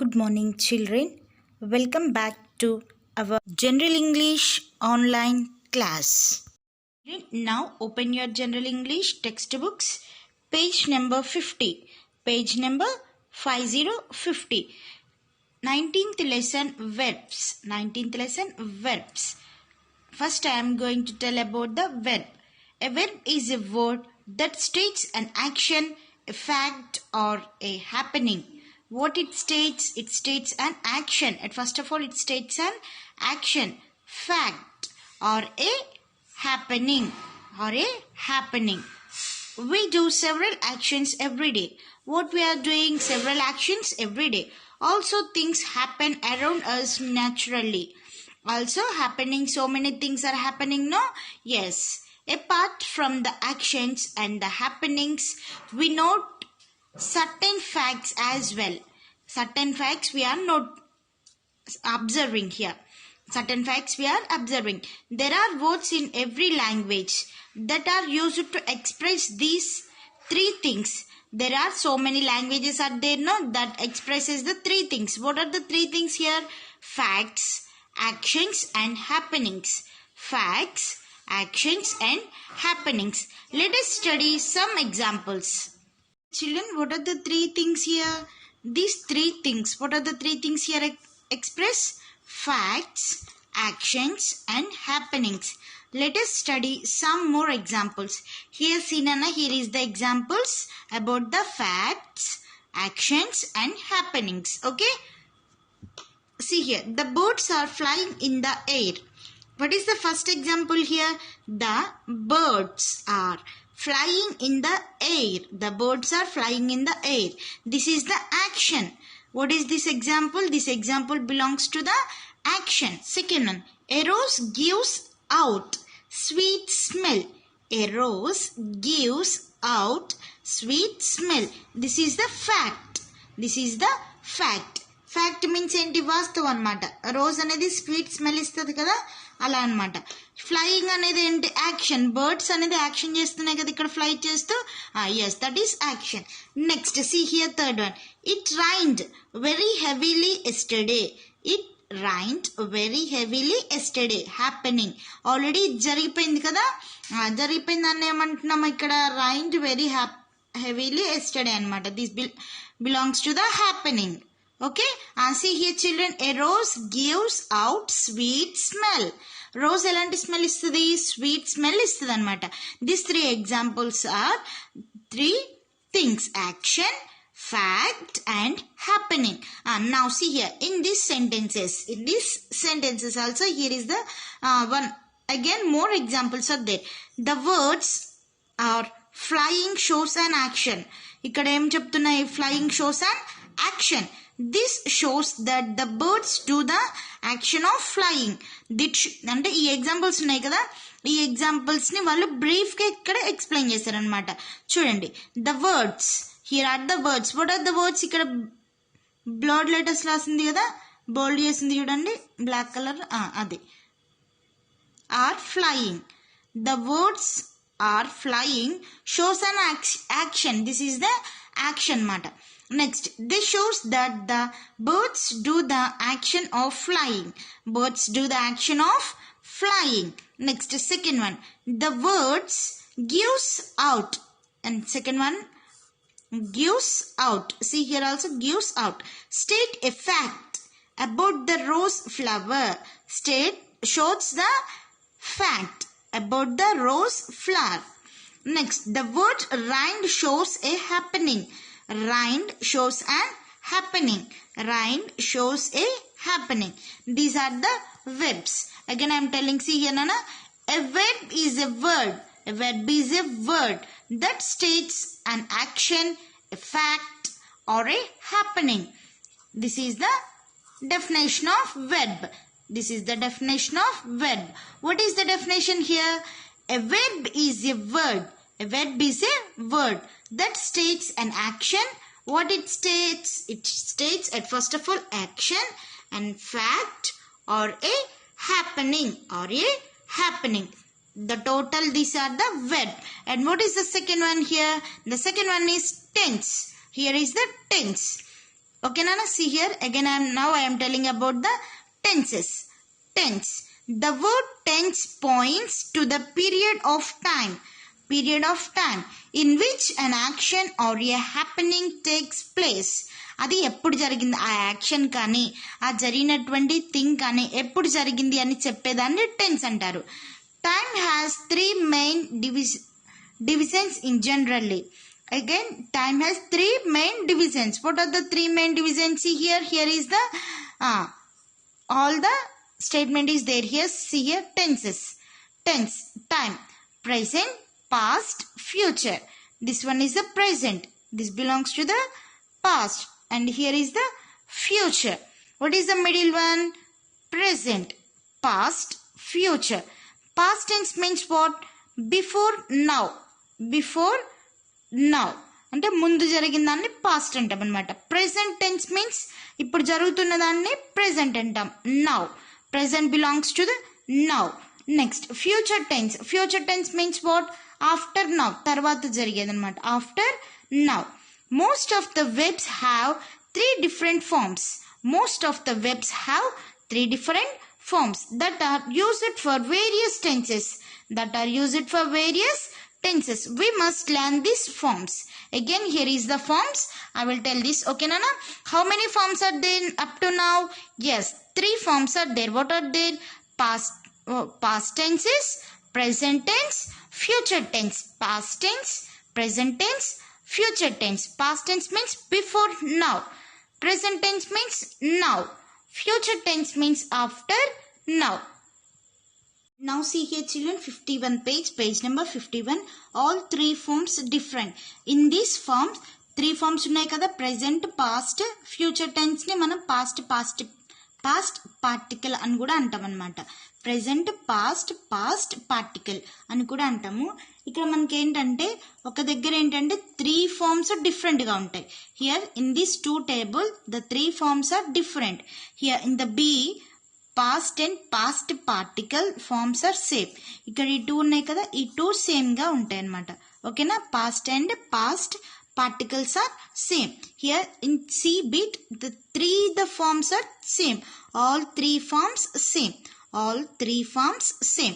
Good morning, children. Welcome back to our General English online class. Now open your General English textbooks, page number 50. Page number 5050. 19th lesson verbs. 19th lesson verbs. First, I am going to tell about the verb. A verb is a word that states an action, a fact, or a happening. What it states an action. First of all, it states an action, fact, or a happening. We do several actions every day. What we are doing? Several actions every day. Also, things happen around us naturally. Also happening, so many things are happening, no? Yes. Apart from the actions and the happenings, we note certain facts as well. Certain facts we are not observing here. Certain facts we are observing. There are words in every language that are used to express these three things. There are so many languages are there, no, that expresses the three things. What are the three things here? Facts, actions and happenings. Facts, actions and happenings. Let us study some examples. Children, what are the three things here? These three things. What are the three things here express? Facts, actions and happenings. Let us study some more examples. Here, Sinana, here is the examples about the facts, actions and happenings. Okay? See here, the birds are flying in the air. What is the first example here? The birds are flying in the air. The birds are flying in the air. This is the action. What is this example? This example belongs to the action. Second one, a rose gives out sweet smell. A rose gives out sweet smell. This is the fact. This is the fact. Fact means ఏంటి? వాస్తవం అనమాట. Rose అనేది sweet smell ఇస్తుంది కదా, అలా అనమాట. Flying అనేది ఏంటి? యాక్షన్. బర్డ్స్ అనేది యాక్షన్ చేస్తున్నాయి కదా ఇక్కడ ఫ్లై చేస్తూ. Yes, that is action. Next see here third one. It rained very heavily yesterday. It rained very heavily yesterday. Happening. Already జరిగిపోయింది కదా, జరిగిపోయింది అని ఏమంటున్నాము ఇక్కడ? రైన్డ్ వెరీ హెవీలీ ఎస్టర్డే అనమాట. This belongs to the happening. Okay, see here children, a rose gives out sweet smell. Rose elanti smell istadi? Sweet smell istadi anamata. These three examples are three things: action, fact and happening. Now see here in these sentences also, here is the one again more examples are there. The words are flying shows an action. Ikkada em cheptunnai? Flying shows an action. This shows that the birds do the action of flying. అంటే ఈ examples ఉన్నాయి కదా, ఈ examples ని వాళ్ళు brief గా ఇక్కడ explain చేశారనమాట. చూడండి, the words, here are the words. What are the words? ఇక్కడ బ్లడ్ లెటర్స్ రాసింది కదా, బోల్డ్ చేసింది చూడండి, బ్లాక్ కలర్, అది are flying. The words are flying shows an action. This is the action మాట. Next, this shows that the birds do the action of flying. Birds do the action of flying. Next, second one, the words gives out. And second one, gives out. See here also, gives out. State a fact about the rose flower. State shows the fact about the rose flower. Next, the word rind shows a happening. Rind shows an happening. Rind shows a happening. These are the verbs. Again I am telling, see here Nana, a verb is a word. A verb is a word that states an action, a fact or a happening. This is the definition of verb. This is the definition of verb. What is the definition here? A verb is a word. A verb is a word that states an action. What it states? It states at first of all action and fact or a happening The total, these are the verb. And what is the second one here? The second one is tense. Here is the tense. Okay, Nana, see here again. I am telling about the tenses. Tense. The word tense points to the period of time in which an action or a happening takes place. అది ఎప్పుడు జరిగింది, ఆ action కానీ ఆ జరిగినటువంటి thing కానీ ఎప్పుడు జరిగింది అని చెప్పేదాన్ని టెన్స్ అంటారు. Time has 3 main divisions in generally. Again, time has 3 main divisions. What are the 3 main divisions? See here. Here is the all the statement is there. Here, see here, tenses. Tense, time, present, past, future. This one is the present. This belongs to the past. And here is the future. What is the middle one? Present, past, future. Past tense means what? Before now. Before now. అంటే ముందు జరిగిన దాన్ని past అంటాం అనమాట. Present tense means ఇప్పుడు జరుగుతున్న దాన్ని present అంటాం. Now. Present belongs to the now. Next future tense. Future tense means what? After now, తర్వాత జరిగేది అనమాట. After now. Most of the verbs have 3 different forms. Most of the verbs have 3 different forms that are used for various tenses. We must learn these forms. Again, here is the forms. I will tell this. Okay, Nana? How many forms are there up to now? Yes, 3 forms are there. What are there? Past tenses, present tense, future tense. Past tense, present tense, future tense. Past tense means before now. Present tense means now. Future tense means after now. Now see here children, 51 page number 51. All 3 forms different. In these forms 3 forms ఉన్నాయి కదా, present, past, future tense ని మనం past particle అని కూడా అంటాం అనమాట. Present, past particle అని కూడా అంటాము. ఇక్కడ మనకి ఏంటంటే ఒక దగ్గర ఏంటంటే 3 forms డిఫరెంట్గా ఉంటాయి. Here in this 2 table the 3 forms are different. Here in the B past and past participle forms are same. ఇక్కడ ఈ 2 ఉన్నాయి కదా, ఈ 2 సేమ్గా ఉంటాయి అనమాట. ఓకేనా? Past and past particles are same. Here in C bit the forms are same. All 3 forms same.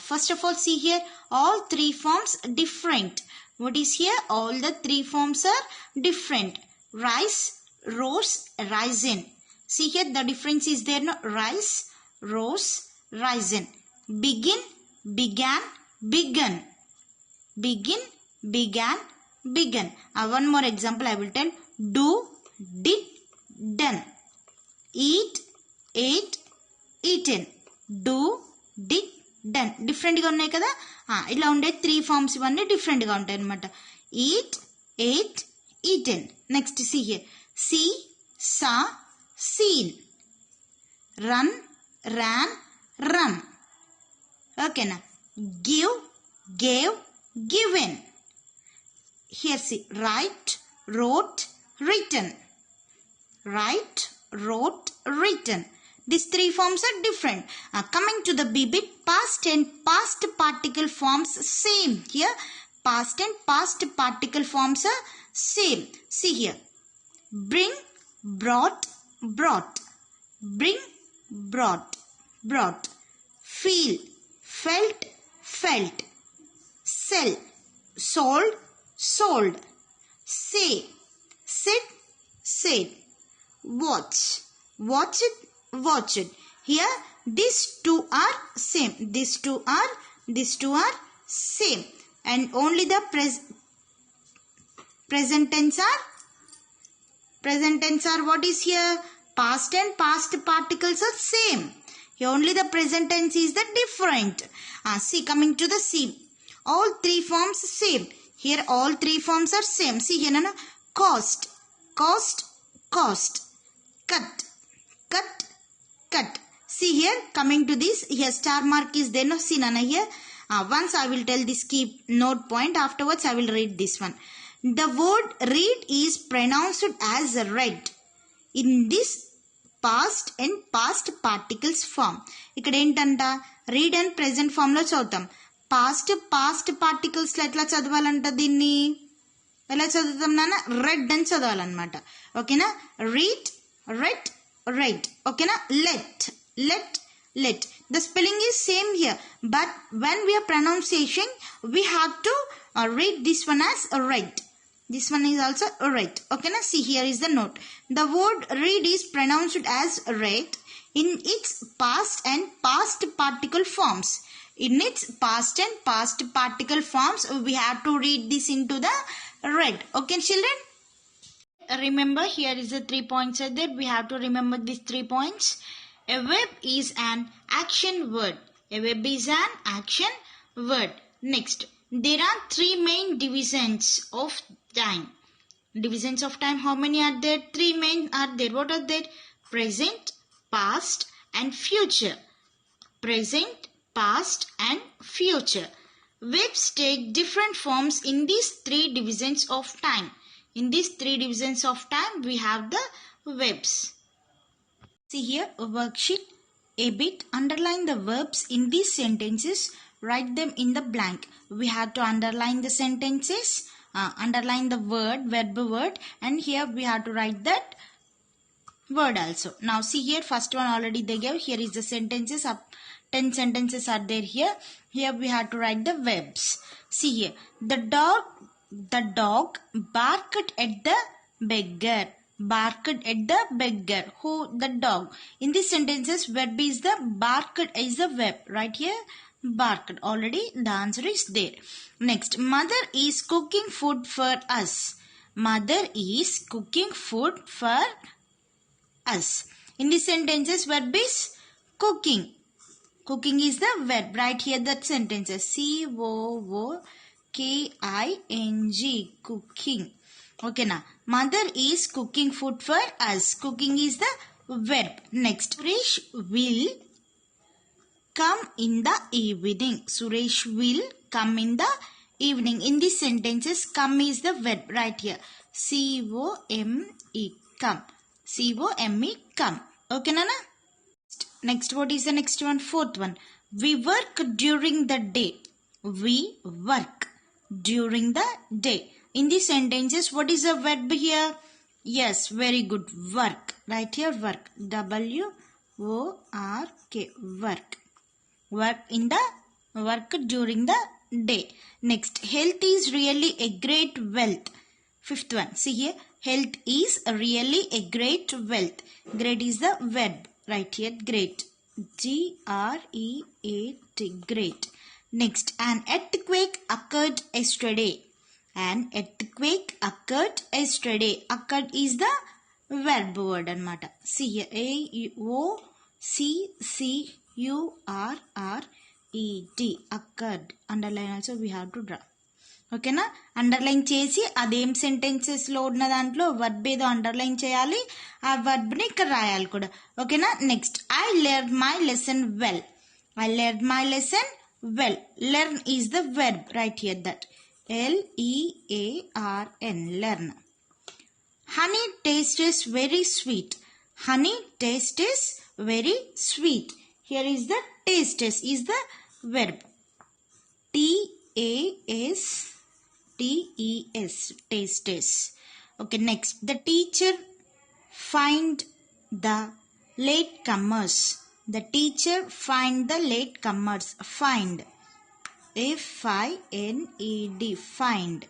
First of all, see here, all 3 forms different. What is here? All the 3 forms are different. Rise, rose, risen. See here, the difference is there, no? Rise, rose, risen. Begin, began, begun. Begin, began, begun. One more example I will tell. Do, did, done. Eat, ate, eaten. Do, did, done. డిఫరెంట్గా ఉన్నాయి కదా, ఇలా ఉండే 3 forms ఇవన్నీ డిఫరెంట్గా ఉంటాయి అనమాట. Eat, ate, eaten. Next see here. See, saw, seen. Run, ran, run. ఓకేనా? Give, gave, given. Here see, write, wrote, written. Write, wrote, written. These 3 forms are different. Coming to the B bit, past and past particle forms same. Here, past and past particle forms are same. See here, bring, brought, brought. Bring, brought, brought. Feel, felt, felt. Sell, sold, sold. Say, said, said. Watch, watched, watched. Here these 2 are same. These two are same. And only the present tense are what is here? Past and past particles are same. Here only the present tense is the different. See, coming to the C. All 3 forms same. Here all 3 forms are same. See here, no? Cost, cost, cost. Cut, cut, cut. See here, coming to this, here star mark is there, no? See Nana here. Once I will tell this key note point, afterwards I will read this one. The word read is pronounced as read in this past and past particles form. ఇక్కడ ఏంటంట, read and present form లో చదువుతాం. Past particles లో ఎట్లా చదవాలంట, దీన్ని ఎలా చదువుతాం నాన్న? రెడ్ అని చదవాలన్నమాట. Okay na? Read, read, read. Okay na? Let, let. The spelling is same here, but when we are pronunciation, we have to read this one as read. This one is also read. Okay na? See, here is the note. The word read is pronounced as read in its past and past particle forms. In its past and past particle forms, we have to read this into the read. Okay, children? Remember, here is the 3 points are there. We have to remember these 3 points. A verb is an action word. A verb is an action word. Next, there are 3 main divisions of time. Divisions of time, how many are there? 3 main are there. What are they? Present, past and future. Present, past and future. Verbs take different forms in these 3 divisions of time. In these 3 divisions of time, we have the verbs. See here, a worksheet. A bit, underline the verbs in these sentences. Write them in the blank. We have to underline the sentences, underline the verb word, and here we have to write that word also. Now see here, first one already they gave. Here is the sentences. 10 sentences are there here. Here we have to write the verbs. See here, the dog barked at the beggar. Barked at the beggar. Who? The dog. In these sentences, verb is the barked is the verb. Right here, barked. Already the answer is there. Next, mother is cooking food for us. Mother is cooking food for us. In these sentences, verb is cooking. Cooking is the verb. Right here, that sentences. C-O-O-K-I-N-G. Cooking. Okay, now. Mother is cooking food for us. Cooking is the verb. Next, Suresh will come in the evening. Suresh will come in the evening. In these sentences, come is the verb. Right here. C-O-M-E. Come. C-O-M-E. Come. Okay, Nana? Next, what is the next one? 4th one. We work during the day. We work during the day. In these sentences, what is the verb here? Yes, very good. Work. Right here, work. W-O-R-K. Work. Work in the work during the day. Next, health is really a great wealth. 5th one. See here, health is really a great wealth. Great is the verb. Right here, great. G-R-E-A-T. Great. Next, an earthquake occurred yesterday. An earthquake occurred yesterday. Occurred is the verb word anamata. See here, A-O-C-C-U-R-R-E-D. Occurred. Underline also we have to draw. Okay na? Underline chesi adem sentences lo unna dantlo verb edo underline cheyali. Aa verb ni ikkada rayali kuda. Okay na? Next, I learned my lesson well. I learned my lesson well. Learn is the verb. Right here, that. L-E-A-R-N. Learn. Honey taste is very sweet. Honey taste is very sweet. Here is the taste is the verb. T-A-S-T-E-S. Taste is. Okay, next. The teacher find the latecomers. The teacher find the latecomers. Find. F-I-N-E-D. Find.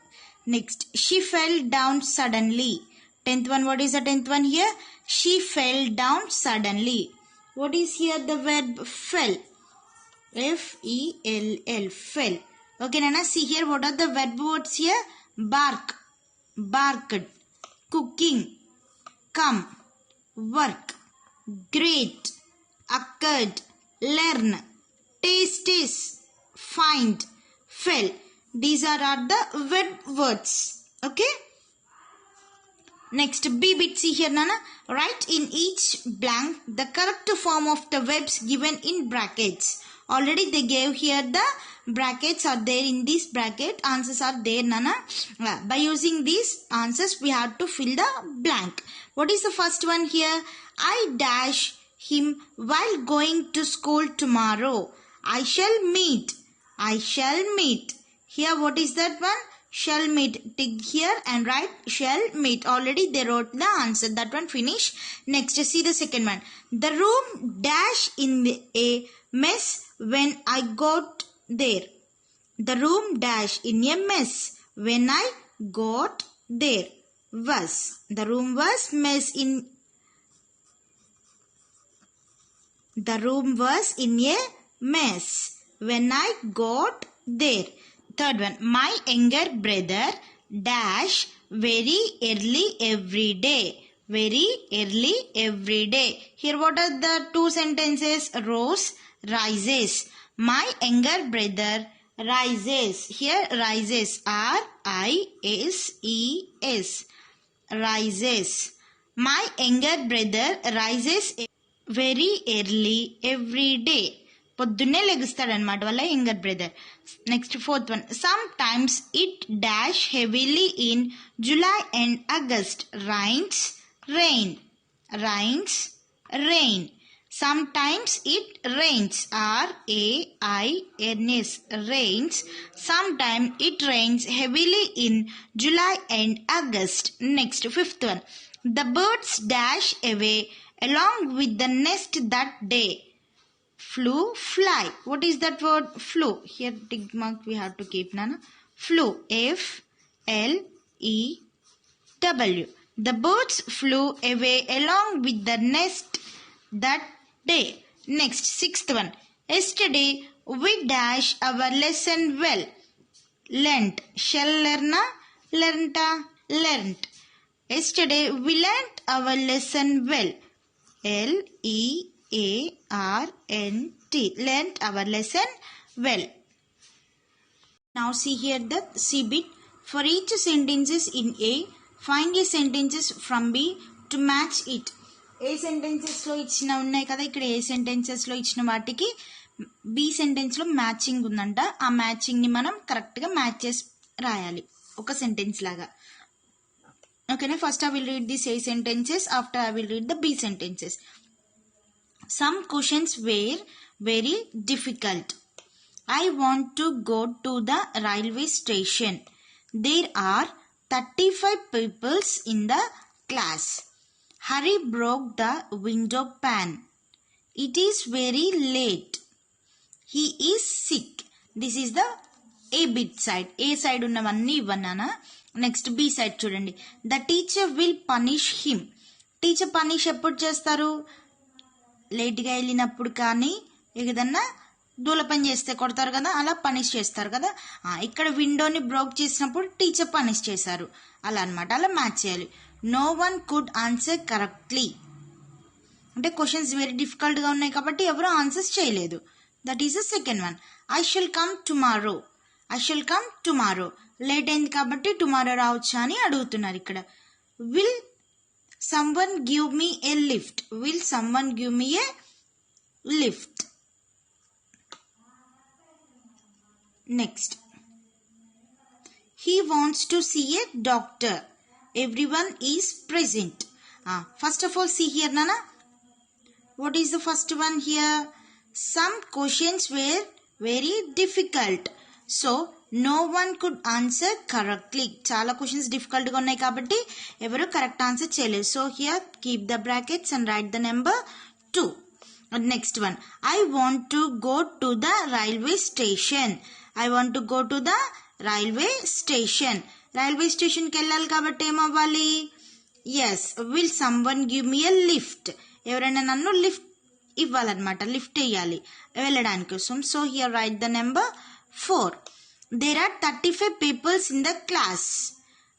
Next, she fell down suddenly. 10th one, what is the 10th one here? She fell down suddenly. What is here the verb? Fell. F-E-L-L. Fell. Okay, Nana, see here, what are the verb words here? Bark. Barked. Cooking. Come. Work. Great. Occurred. Learn. Taste is. Find, fell. These are the verb words. Okay. Next, B bit. See here, Nana. Write in each blank the correct form of the verbs given in brackets. Already they gave here the brackets are there in this bracket. Answers are there, Nana. By using these answers, we have to fill the blank. What is the first one here? I dash him while going to school tomorrow. I shall meet. I shall meet. Here what is that one? shall meet. Tick here and write shall meet. Already they wrote the answer. That one finish. Next, see the second one. The room dash in a mess when I got there. The room dash in a mess when I got there. Was. The room was mess in. The room was in a mess when I got there. Third one. My younger brother dash very early every day. Very early every day. Here what are the two sentences? Rose, rises. My younger brother rises. Here rises. R-I-S-E-S. Rises. My younger brother rises very early every day. పొద్దున్నే లెగుస్తాడనమాట వాళ్ళ younger brother. Next fourth one. Some times it dash heavily in July and August. Rains, rain. Rains, rain. Sometimes it rains. R-A-I-N-S. Rains. Sometimes it rains heavily in July and August. Next, fifth one. The birds dash away along with the nest that day. Flew, fly. What is that word? Flew. Here tick mark we have to keep, Nana. Flew. F-L-E-W. The birds flew away along with the nest that day. Next, sixth one. Yesterday we dash our lesson well. Learnt. Shall learna? Learnta? Learnt. Yesterday we learnt our lesson well. L-E-A-R-N-T. Learnt our lesson well. Now see here the C bit. For each sentences in A, find a sentences from B to match it. ఏ సెంటెన్సెస్లో ఇచ్చిన ఉన్నాయి కదా, ఇక్కడ ఏ సెంటెన్సెస్లో ఇచ్చిన వాటికి B సెంటెన్స్లో matching ఉందంట. ఆ మ్యాచింగ్ని మనం కరెక్ట్గా మ్యాచ్ చేసి రాయాలి ఒక సెంటెన్స్ లాగా. ఓకేనా. First I will read this A sentences. After I will read the B sentences. Some questions were very difficult. I want to go to the railway station. There are 35 people in the class. Harry broke the window pane. It is very late. He is sick. This is the A bit side. A side ఉన్నవన్నీ ఇవ్వన్నానా. Next B side చూడండి. The teacher will punish him. Teacher punish ఎప్పుడు చేస్తారు? లేట్గా వెళ్ళినప్పుడు కానీ ఏదన్నా దూల పని చేస్తే కొడతారు కదా, అలా పనిష్ చేస్తారు కదా. ఇక్కడ విండోని బ్రోక్ చేసినప్పుడు టీచర్ పనిష్ చేశారు అలా అనమాట. అలా మ్యాచ్ చేయాలి. No one could answer correctly అంటే క్వశ్చన్స్ వెరీ డిఫికల్ట్గా ఉన్నాయి కాబట్టి ఎవరు ఆన్సర్స్ చేయలేదు. That is the second one. I shall come tomorrow. I shall come tomorrow. Late అయింది కాబట్టి టుమారో రావచ్చా అని అడుగుతున్నారు ఇక్కడ. Will someone give me a lift. Will someone give me a lift? Next. He wants to see a doctor. Everyone is present. First of all, see here, Nana. What is the first one here? Some questions were very difficult. So, no one could answer correctly. చాలా questions డిఫికల్ట్గా ఉన్నాయి కాబట్టి ఎవరు correct answer చేయలేదు. So here keep the brackets and write the number 2. Next one. I want to go to the railway station. I want to go to the railway station. Railway స్టేషన్కి వెళ్ళాలి కాబట్టి ఏమవ్వాలి? Yes. Will someone give me a lift. ఎవరైనా నన్ను lift ఇవ్వాలన్నమాట, lift ఇవ్వాలి వెళ్ళడానికి కోసం. So here write the number 4. There are 35 people in the class.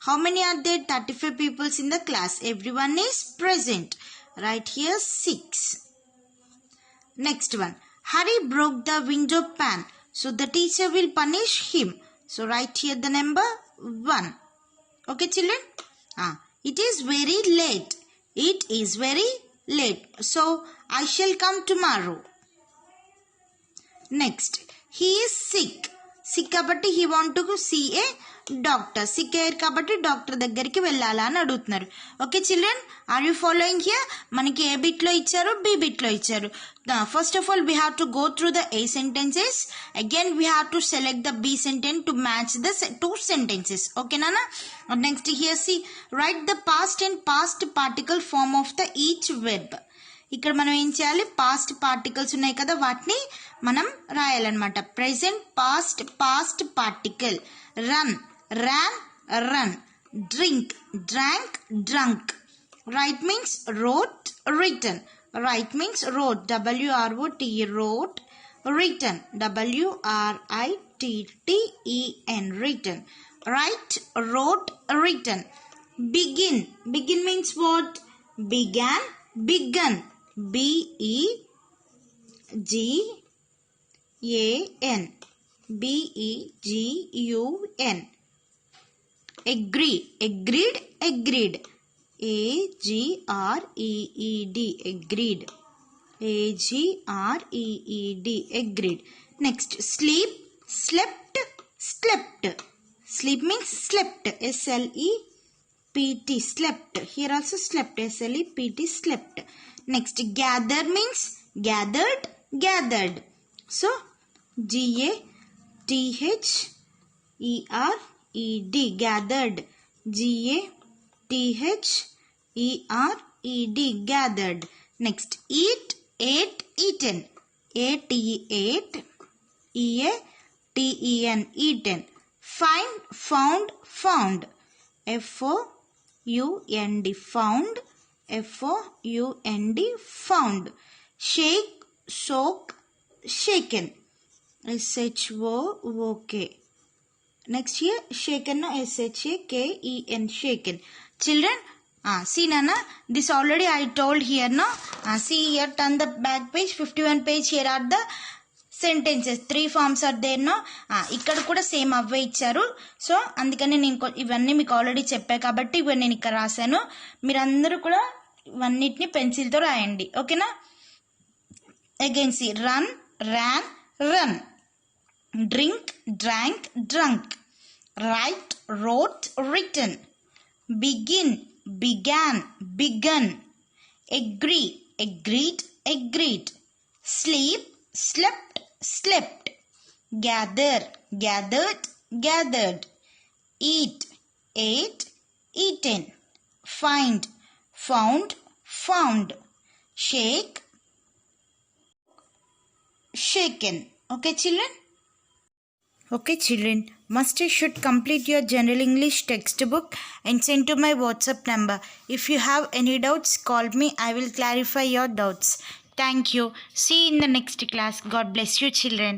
How many are there? 35 people in the class. Everyone is present. Right here 6. Next one. Harry broke the window pane. So the teacher will punish him. So write here the number 1. Okay children? It is very late. It is very late. So I shall come tomorrow. Next. He is sick. Sick కాబట్టి he want to see a doctor. Sick అయ్యారు కాబట్టి doctor దగ్గరికి వెళ్ళాలా అని అడుగుతున్నారు. Okay children, are you following here? మనకి A బిట్లో ఇచ్చారు, బి బిట్లో ఇచ్చారు. First of all we have to go through the A sentences. Again we have to select the B sentence to match the two sentences. ఓకేనా? Next here C, right the past and past particle form of the each verb. ఇక్కడ మనం ఏం చేయాలి, past particles ఉన్నాయి కదా, వాటిని మనం రాయాలన్నమాట. Present past past particle. Run ran, run. Drink drank, drunk. Write means wrote, written. Write means wrote, W-R-O-T, wrote. Written, W-R-I-T-T-E-N, written. Write, wrote, written. Begin. Begin means what? Began, begun. B-E-G-A-N. B-E-G-U-N. Agree, agreed, agreed. A-G-R-E-E-D, agreed. A-G-R-E-E-D, agreed. Next, sleep, slept, slept. Sleep means slept, S-L-E-P-T, slept. Here also slept, S-L-E-P-T, slept. Next, gather means gathered, gathered. So, G-A-T-H-E-R-E-D, gathered. G-A-T-H-E-R-E-D, gathered. Next, eat, ate, eaten. A-T-E-8, E-A-T-E-N, eaten. Find, found, found. F-O-U-N-D, found. F-O-U-N-D, found. Shake, soak, shaken. S-H-O-O-K. Next here, shaken, S-H-A-K-E-N, shaken. Children, see Nana, this already I told here, no? See here, turn the back page, 51 page, here are the sentences. 3 forms are there, no? ఇక్కడ కూడా same అవే ఇచ్చారు. So అందుకని నేను ఇవన్నీ మీకు already చెప్పా కాబట్టి ఇవన్నీ నేను ఇక్కడ రాశాను. మీరందరూ కూడా ఇవన్నిటిని పెన్సిల్తో రాయండి. ఓకేనా? Again see, run, ran, run. Drink, drank, drunk. Write, wrote, written. Begin, began, begun. Agree, agreed, agreed. Sleep, slept, slept. Gather, gathered, gathered. Eat, ate, eaten. Find, found, found. Shake, shaken. Okay children? Okay children, must you should complete your general English textbook and send to my WhatsApp number. If you have any doubts, call me. I will clarify your doubts. Thank you. See you in the next class. God bless you children.